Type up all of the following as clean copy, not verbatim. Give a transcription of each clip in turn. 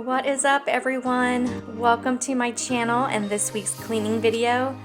What is up, everyone? Welcome to my channel and this week's cleaning video.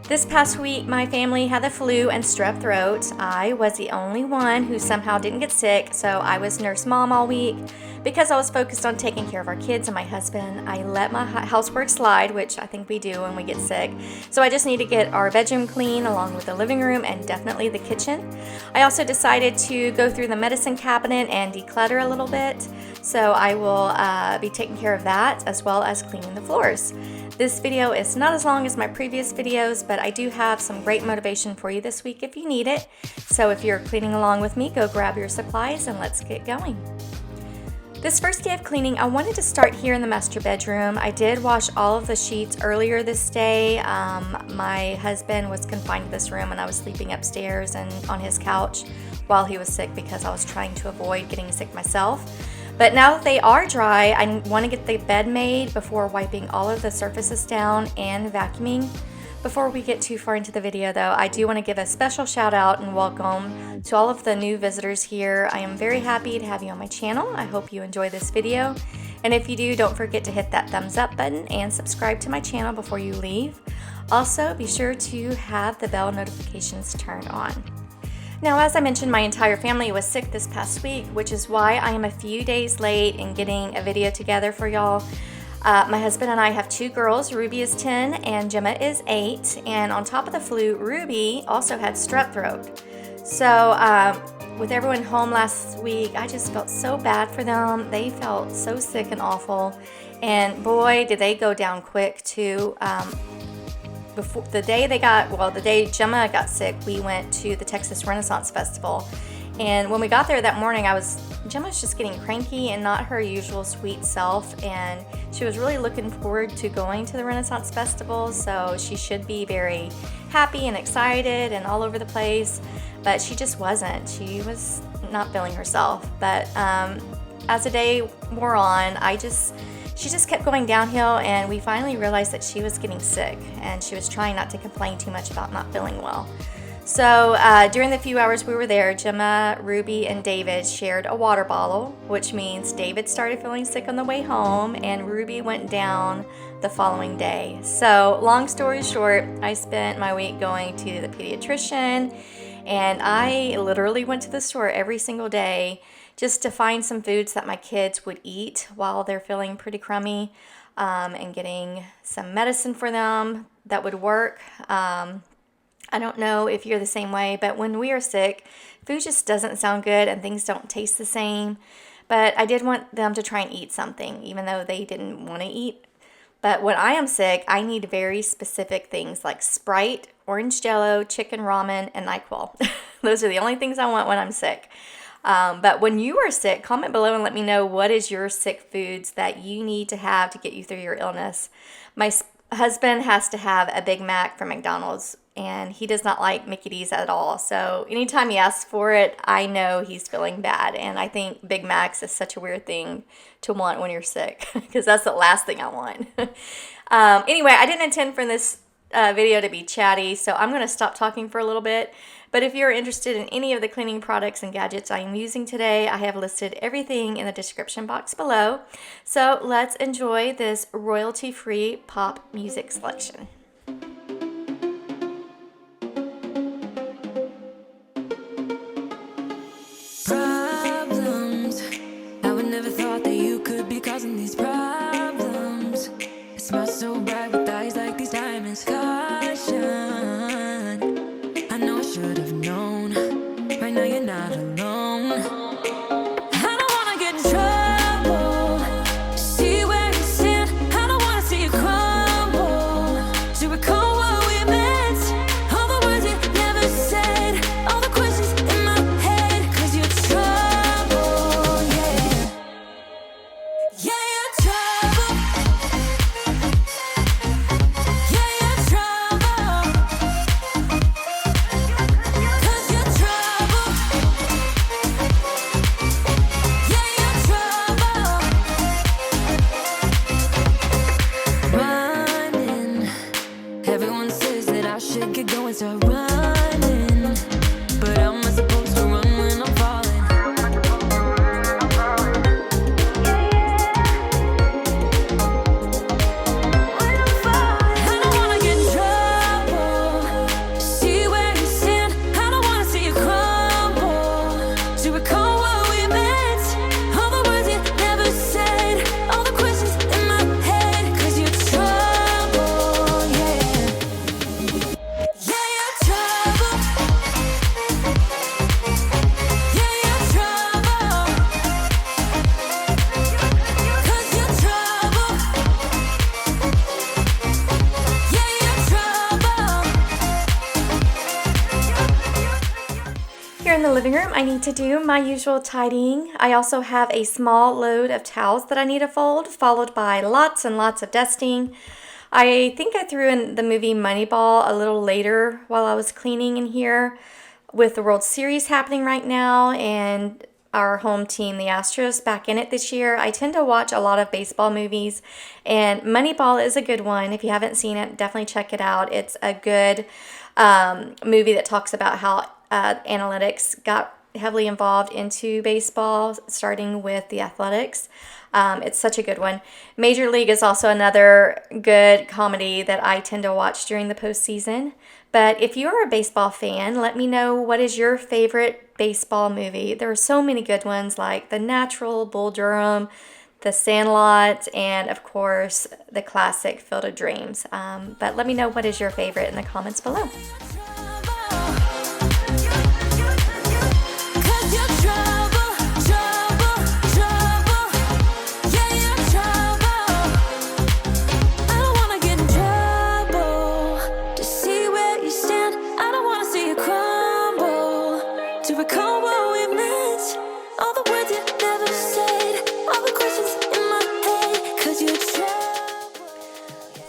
This past week, my family had the flu and strep throat. I was the only one who somehow didn't get sick, so I was nurse mom all week. Because I was focused on taking care of our kids and my husband, I let my housework slide, which I think we do when we get sick. So I just need to get our bedroom clean along with the living room and definitely the kitchen. I also decided to go through the medicine cabinet and declutter a little bit. So I will be taking care of that as well as cleaning the floors. This video is not as long as my previous videos, but I do have some great motivation for you this week if you need it. So if you're cleaning along with me, go grab your supplies and let's get going. This first day of cleaning, I wanted to start here in the master bedroom. I did wash all of the sheets earlier this day. My husband was confined to this room and I was sleeping upstairs and on his couch while he was sick because I was trying to avoid getting sick myself. But now that they are dry, I want to get the bed made before wiping all of the surfaces down and vacuuming. Before we get too far into the video though, I do want to give a special shout out and welcome to all of the new visitors here. I am very happy to have you on my channel. I hope you enjoy this video. And if you do, don't forget to hit that thumbs up button and subscribe to my channel before you leave. Also, be sure to have the bell notifications turned on. Now, as I mentioned, my entire family was sick this past week, which is why I am a few days late in getting a video together for y'all. My husband and I have two girls. Ruby is 10 and Gemma is 8. And on top of the flu, Ruby also had strep throat. So with everyone home last week, I just felt so bad for them. They felt so sick and awful. And boy, did they go down quick too. Before the day Gemma got sick, we went to the Texas Renaissance Festival. And when we got there that morning, Gemma was just getting cranky and not her usual sweet self. And she was really looking forward to going to the Renaissance Festival. So she should be very happy and excited and all over the place. But she just wasn't. She was not feeling herself. But as the day wore on, she just kept going downhill, and we finally realized that she was getting sick and she was trying not to complain too much about not feeling well. So during the few hours we were there, Gemma, Ruby, and David shared a water bottle, which means David started feeling sick on the way home and Ruby went down the following day. So long story short, I spent my week going to the pediatrician, and I literally went to the store every single day just to find some foods that my kids would eat while they're feeling pretty crummy, and getting some medicine for them that would work. I don't know if you're the same way, but when we are sick, food just doesn't sound good and things don't taste the same. But I did want them to try and eat something, even though they didn't want to eat. But when I am sick, I need very specific things like Sprite, orange Jello, chicken ramen, and NyQuil. Those are the only things I want when I'm sick. But when you are sick, comment below and let me know what is your sick foods that you need to have to get you through your illness. My husband has to have a Big Mac from McDonald's, and he does not like Mickey D's at all. So anytime he asks for it, I know he's feeling bad. And I think Big Macs is such a weird thing to want when you're sick, because that's the last thing I want. Anyway, I didn't intend for this video to be chatty, so I'm going to stop talking for a little bit. But if you're interested in any of the cleaning products and gadgets I am using today, I have listed everything in the description box below. So let's enjoy this royalty-free pop music selection. Problems, I would never thought that you could be causing these problems. It smells so bright with eyes like these diamonds. Caution, I know I should have known. Right now you're not alone. I don't wanna get in trouble. See where you stand. I don't wanna see you crumble. To recall what we meant, all the words you never said, all the questions in my head. 'Cause you're trouble, yeah. Yeah, you're trouble. Yeah, you're trouble. 'Cause you're trouble. living room, I need to do my usual tidying. I also have a small load of towels that I need to fold, followed by lots and lots of dusting. I think I threw in the movie Moneyball a little later while I was cleaning in here. With the World Series happening right now and our home team, the Astros, back in it this year, I tend to watch a lot of baseball movies, and Moneyball is a good one. If you haven't seen it, definitely check it out. It's a good movie that talks about how analytics got heavily involved into baseball, starting with the Athletics. It's such a good one. Major League is also another good comedy that I tend to watch during the postseason. But if you're a baseball fan, let me know, what is your favorite baseball movie? There are so many good ones like The Natural, Bull Durham, The Sandlot, and of course the classic Field of Dreams. But let me know, what is your favorite in the comments below.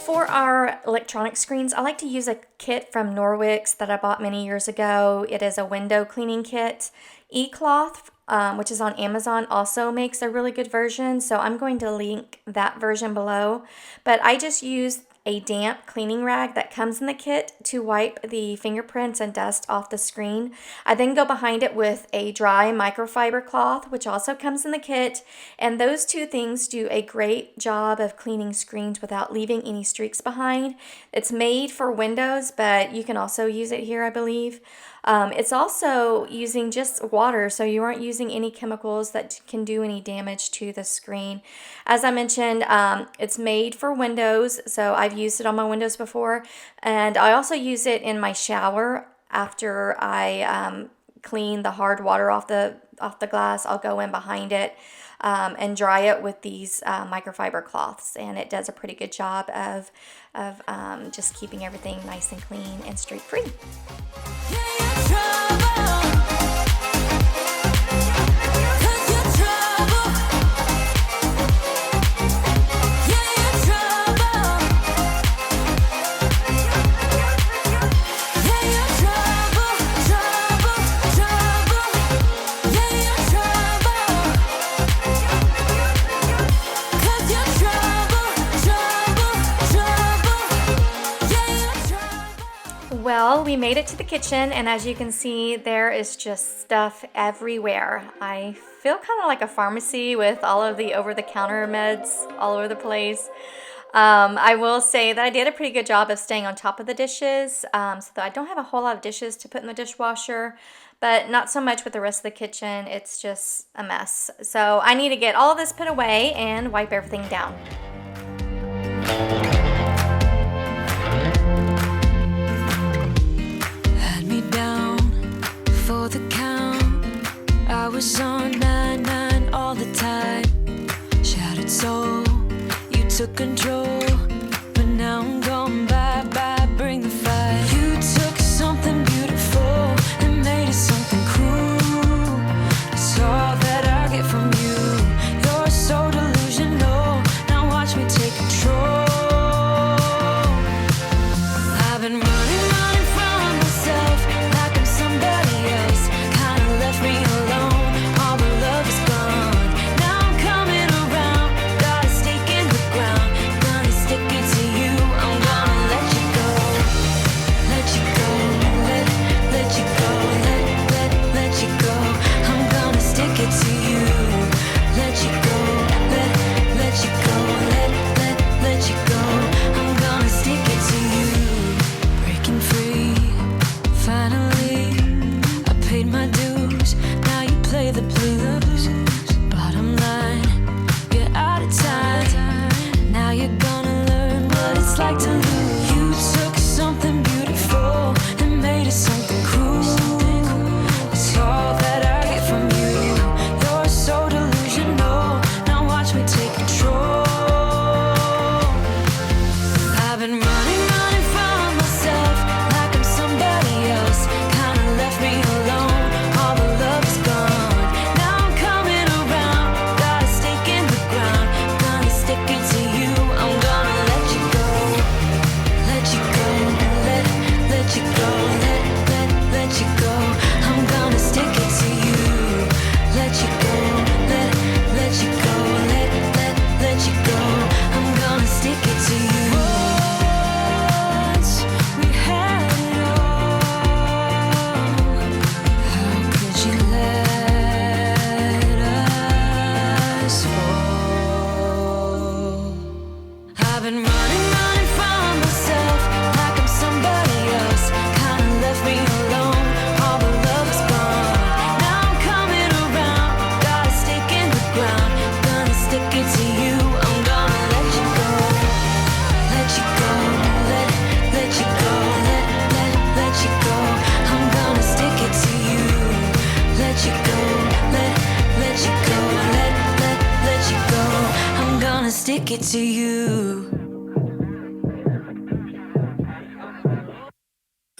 For our electronic screens, I like to use a kit from Norwix that I bought many years ago. It is a window cleaning kit. eCloth, which is on Amazon, also makes a really good version, so I'm going to link that version below. But I just use a damp cleaning rag that comes in the kit to wipe the fingerprints and dust off the screen. I then go behind it with a dry microfiber cloth, which also comes in the kit, and those two things do a great job of cleaning screens without leaving any streaks behind. It's made for Windows, but you can also use it here, I believe. It's also using just water, so you aren't using any chemicals that can do any damage to the screen. As I mentioned, it's made for Windows, so I've used it on my Windows before, and I also use it in my shower after I clean the hard water off the glass. I'll go in behind it and dry it with these microfiber cloths, and it does a pretty good job of just keeping everything nice and clean and streak free. Well, we made it to the kitchen, and as you can see, there is just stuff everywhere. I feel kind of like a pharmacy with all of the over-the-counter meds all over the place. I will say that I did a pretty good job of staying on top of the dishes, so that I don't have a whole lot of dishes to put in the dishwasher, but not so much with the rest of the kitchen. It's just a mess. So I need to get all of this put away and wipe everything down. For the count, I was on 9-9 all the time. Shattered soul, you took control, but now I'm gone bye-bye, bring the fire. You took something beautiful and made it something cruel. It's all that I get from you. You're so delusional, now watch me take control. I've been running from myself like I'm somebody else. Kinda left me alone, all the love is gone. Now I'm coming around, got a stake in the ground, gonna make it to you.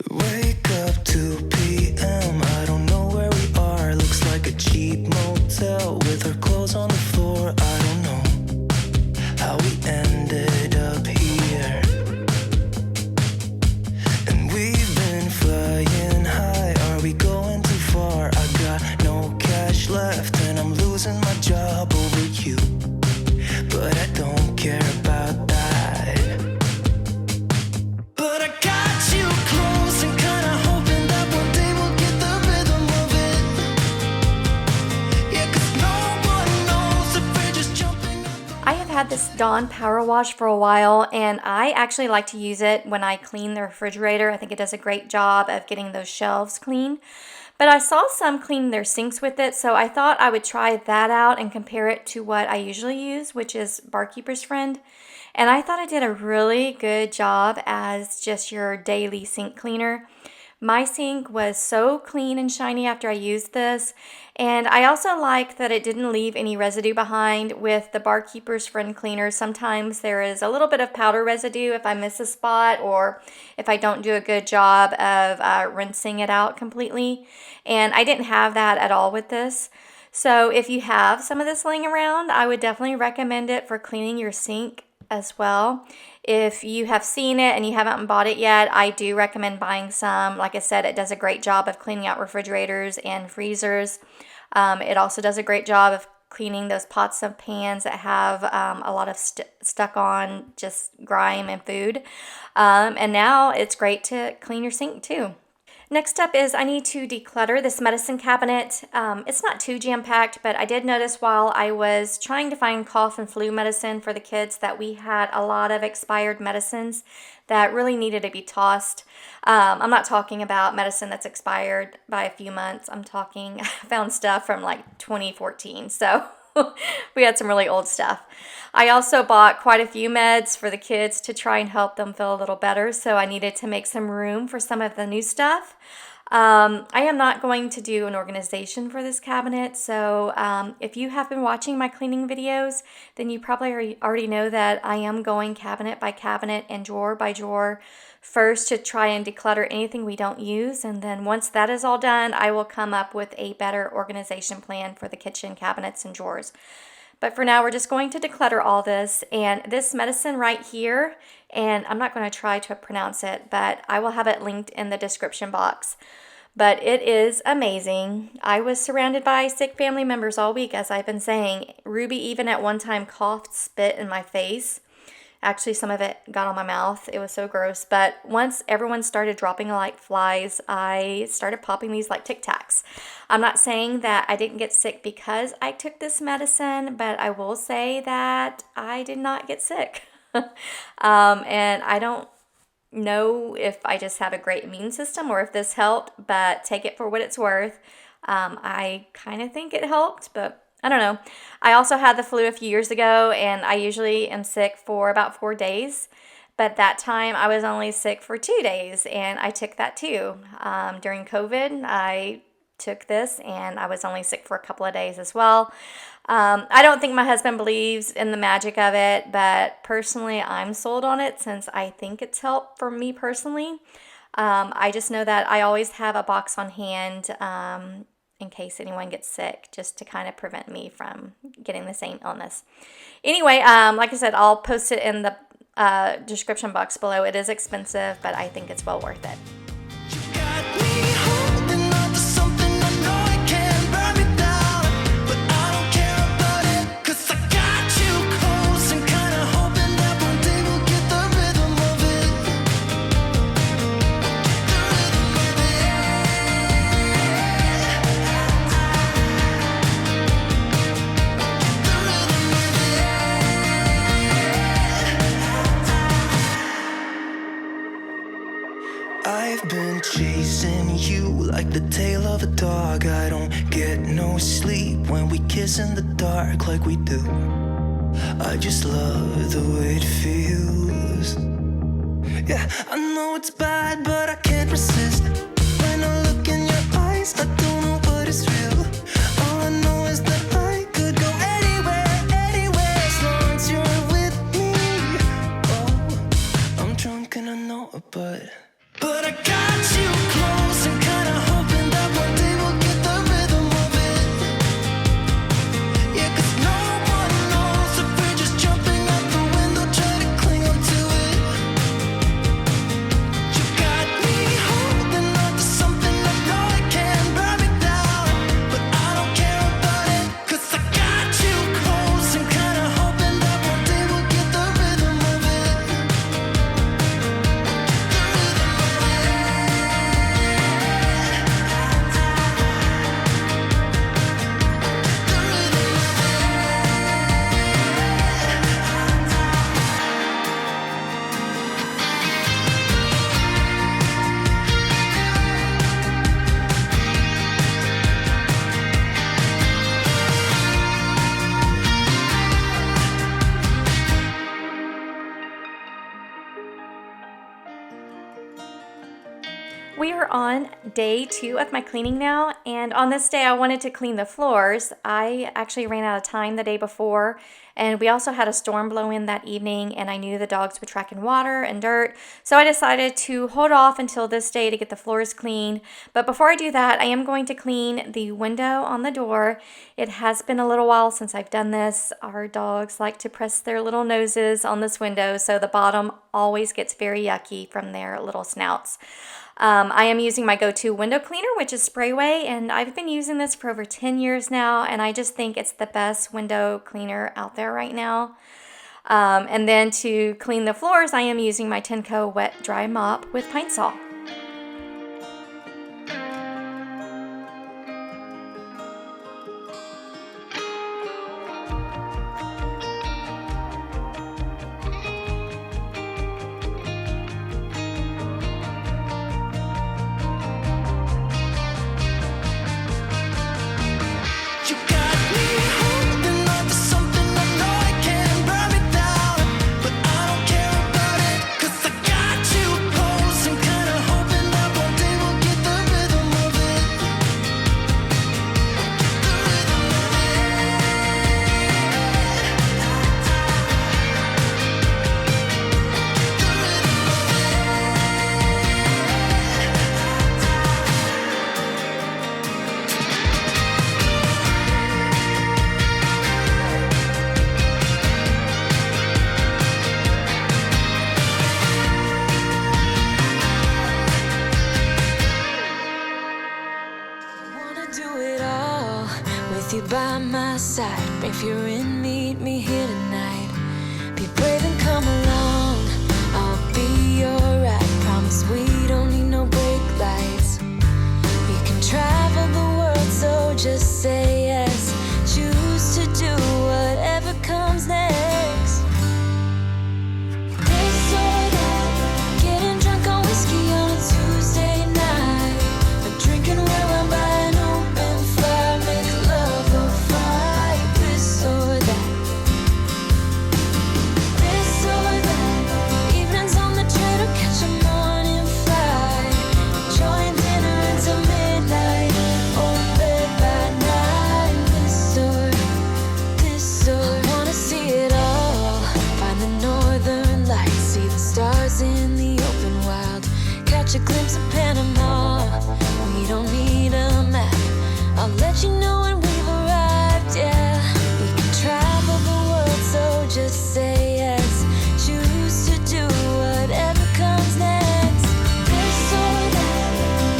Wake up 2 p.m. I don't know where we are. Looks like a cheap motel with our clothes on the floor. I don't know how we ended up here. And we've been flying high. Are we going too far? I got no cash left and I'm losing my job over you. But I don't care about that. But I got you close and kinda hoping that one day we'll get the rhythm of it. Yeah, 'cause no one knows if we're just jumping up. I have had this Dawn Power Wash for a while, and I actually like to use it when I clean the refrigerator. I think it does a great job of getting those shelves clean. But I saw some clean their sinks with it, so I thought I would try that out and compare it to what I usually use, which is Barkeeper's Friend. And I thought it did a really good job as just your daily sink cleaner. My sink was so clean and shiny after I used this. And I also like that it didn't leave any residue behind. With the Barkeeper's Friend cleaner, sometimes there is a little bit of powder residue if I miss a spot or if I don't do a good job of rinsing it out completely. And I didn't have that at all with this. So if you have some of this laying around, I would definitely recommend it for cleaning your sink as well. If you have seen it and you haven't bought it yet, I do recommend buying some. Like I said, it does a great job of cleaning out refrigerators and freezers. It also does a great job of cleaning those pots and pans that have a lot of stuck on just grime and food. And now it's great to clean your sink too. Next up is I need to declutter this medicine cabinet. It's not too jam-packed, but I did notice while I was trying to find cough and flu medicine for the kids that we had a lot of expired medicines that really needed to be tossed. I'm not talking about medicine that's expired by a few months. I'm talking, I found stuff from like 2014, so we had some really old stuff. I also bought quite a few meds for the kids to try and help them feel a little better, so I needed to make some room for some of the new stuff. I am not going to do an organization for this cabinet, so if you have been watching my cleaning videos, then you probably already know that I am going cabinet by cabinet and drawer by drawer first to try and declutter anything we don't use, and then once that is all done, I will come up with a better organization plan for the kitchen cabinets and drawers. But for now, we're just going to declutter all this, and this medicine right here, and I'm not going to try to pronounce it, but I will have it linked in the description box. But it is amazing. I was surrounded by sick family members all week, as I've been saying. Ruby even at one time coughed, spit in my face. Actually, some of it got on my mouth. It was so gross. But once everyone started dropping like flies, I started popping these like Tic Tacs. I'm not saying that I didn't get sick because I took this medicine, but I will say that I did not get sick. And I don't know if I just have a great immune system or if this helped, but take it for what it's worth. I kind of think it helped, but I don't know. I also had the flu a few years ago, and I usually am sick for about 4 days. But that time I was only sick for 2 days, and I took that too. During COVID, I took this, and I was only sick for a couple of days as well. I don't think my husband believes in the magic of it, but personally, I'm sold on it since I think it's helped for me personally. I just know that I always have a box on hand in case anyone gets sick, just to kind of prevent me from getting the same illness. Anyway, like I said, I'll post it in the description box below. It is expensive, but I think it's well worth it. You got me holding on to something I know it can burn me down, but I don't care about it, 'cause I got you close and kinda hoping that one day we'll get the rhythm of it. I've been chasing you like the tail of a dog. I don't get no sleep when we kiss in the dark like we do. I just love the way it feels. Yeah, I know it's bad, but I can't resist. When I look in your eyes, I don't know what is real. All I know is that I could go anywhere, anywhere, as long as you're with We are on day 2 of my cleaning now, and on this day I wanted to clean the floors. I actually ran out of time the day before, and we also had a storm blow in that evening, and I knew the dogs would track in water and dirt, so I decided to hold off until this day to get the floors clean. But before I do that, I am going to clean the window on the door. It has been a little while since I've done this. Our dogs like to press their little noses on this window, so the bottom always gets very yucky from their little snouts. I am using my go-to window cleaner, which is Sprayway, and I've been using this for over 10 years now, and I just think it's the best window cleaner out there right now. And then to clean the floors, I am using my Tenco wet dry mop with Pine Sol. You got me holding on to something I know I can burn me down, but I don't care about it, 'cause I got you close. I'm kinda hoping that one day we'll get the rhythm of it. Wanna do it all with you by my side. If you're in, meet me here tonight. Be brave and come along. I'll be alright. Promise we don't need no brake lights. We can travel the world, so just say yes. Choose to do whatever comes next. This or that, getting drunk on whiskey on a Tuesday night, or drinking red wine by an open fire, make love or fight. This or that, this or that, evenings on the train or catch a morning flight, enjoying dinner until midnight, or in bed by night. This or I wanna see it all. Find the northern lights, see the stars in the open wild, catch a glimpse of Panama. We don't need a map. I'll let you know when we've arrived. Yeah, we can travel the world, so just say yes. Choose to do whatever comes next. This or that,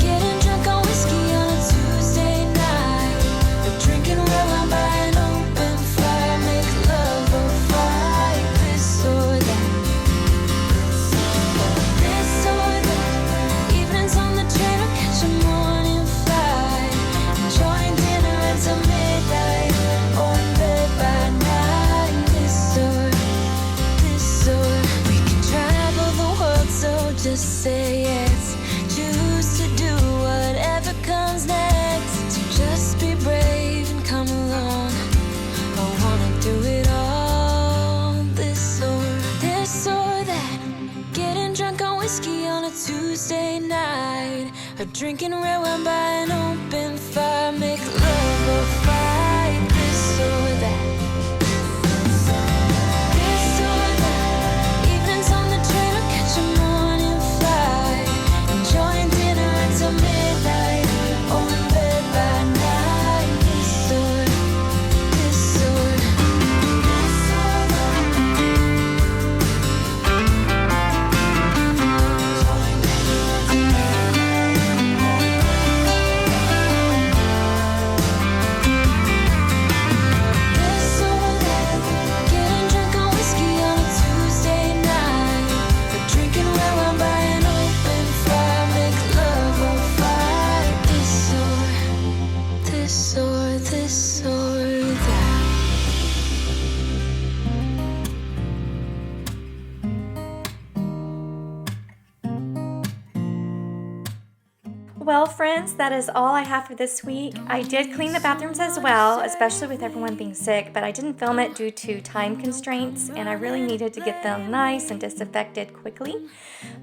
getting drunk on whiskey on a Tuesday night, or drinking red wine by an open fire, make love or fight. This or that, this or that, evenings on the train or catch a morning flight, enjoying dinner until midnight, or in bed by night. This or we can travel the world, so just say yes. Choose to do whatever comes next. So just be brave and come along. I wanna do it all. This or that, getting drunk on whiskey on a Tuesday night, or drinking red wine by an open fire, make love or fight. This or that, this or that, evenings on the train or catch a morning flight, enjoying dinner until midnight, or in bed by night. This or Well, friends, that is all I have for this week. I did clean the bathrooms as well, especially with everyone being sick, but I didn't film it due to time constraints, and I really needed to get them nice and disinfected quickly.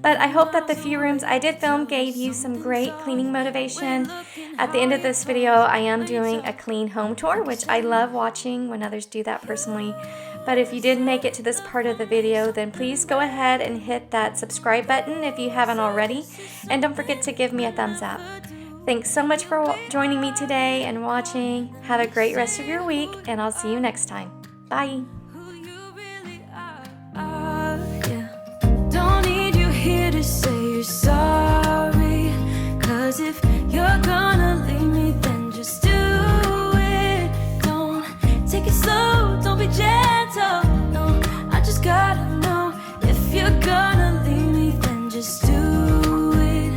But I hope that the few rooms I did film gave you some great cleaning motivation. At the end of this video, I am doing a clean home tour, which I love watching when others do that personally. But if you did make it to this part of the video, then please go ahead and hit that subscribe button if you haven't already. And don't forget to give me a thumbs up. Thanks so much for joining me today and watching. Have a great rest of your week, and I'll see you next time. Bye. Don't need you here to say you're sorry. 'Cause if you're gonna leave me, then just do it. Don't take it slow, don't be gentle. No, I just gotta know if you're gonna leave me, then just do it.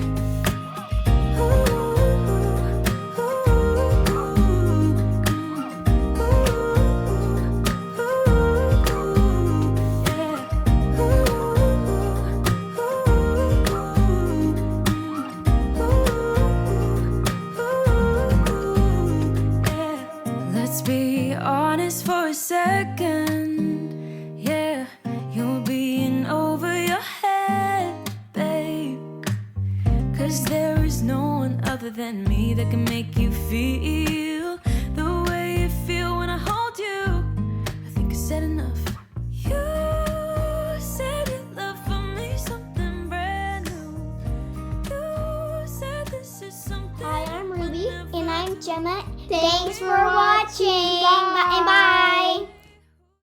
Let's be honest for a second. Yeah, you're being over your head, babe. 'Cause there is no one other than me that can make you feel the way you feel when I hold you. I think I said enough. You said you love for me something brand new. You said this is something. Hi, I'm Ruby. And I'm Gemma. Thanks for watching. Bye. Bye.